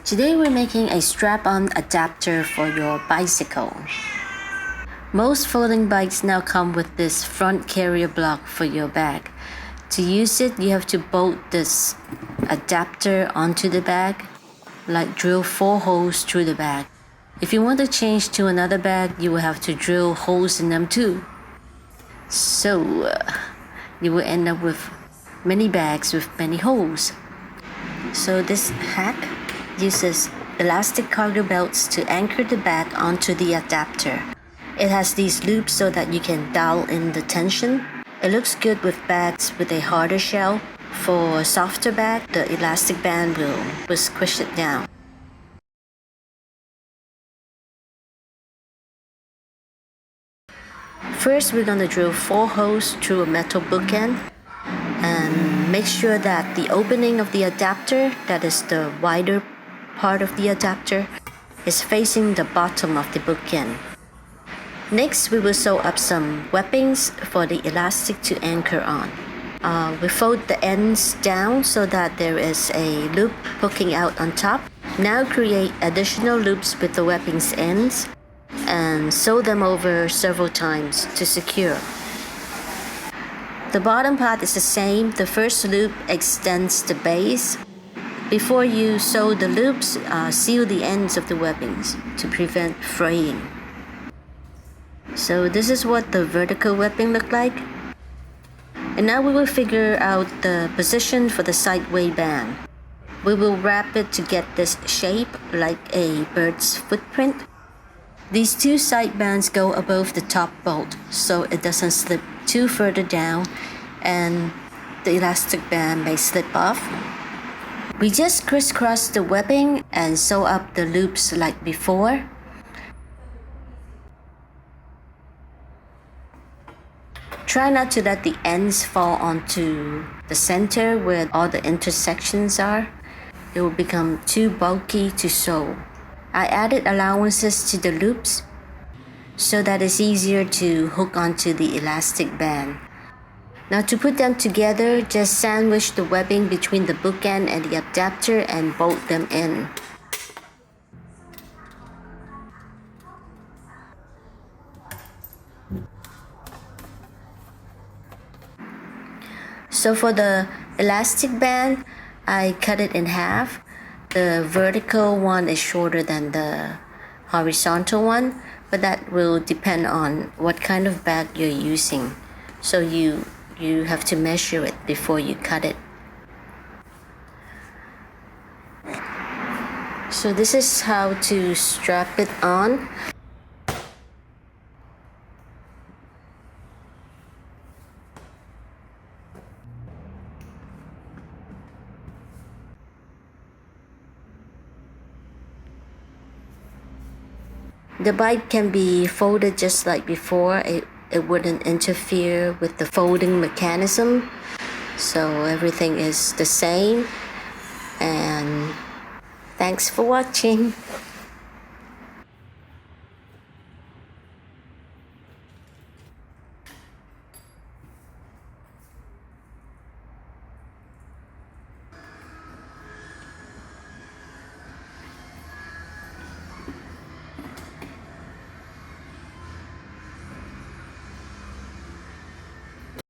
Today we're making a strap-on adapter for your bicycle. Most folding bikes now come with this front carrier block for your bag. To use it, you have to bolt this adapter onto the bag, like drill 4 holes through the bag. If you want to change to another bag, you will have to drill holes in them too. So you will end up with many bags with many holes. So this hack uses elastic cargo belts to anchor the bag onto the adapter. It has these loops so that you can dial in the tension. It looks good with bags with a harder shell. For a softer bag, the elastic band will squish it down. First, we're going to drill 4 holes through a metal bookend and make sure that the opening of the adapter, that is the wider part of the adapter, is facing the bottom of the bookend. Next, we will sew up some webbings for the elastic to anchor on. We fold the ends down so that there is a loop poking out on top. Now create additional loops with the webbings ends and sew them over several times to secure. The bottom part is the same. The first loop extends the base. Before you sew the loops, seal the ends of the webbings to prevent fraying. So this is what the vertical webbing looked like. And now we will figure out the position for the sideway band. We will wrap it to get this shape like a bird's footprint. These 2 side bands go above the top bolt so it doesn't slip too further down and the elastic band may slip off. We just crisscross the webbing and sew up the loops like before. Try not to let the ends fall onto the center where all the intersections are. It will become too bulky to sew. I added allowances to the loops so that it's easier to hook onto the elastic band. Now to put them together, just sandwich the webbing between the bookend and the adapter and bolt them in. So for the elastic band, I cut it in half. The vertical one is shorter than the horizontal one, but that will depend on what kind of bag you're using. So you have to measure it before you cut it. So this is how to strap it on. The bike can be folded just like before. It wouldn't interfere with the folding mechanism. So everything is the same. And thanks for watching.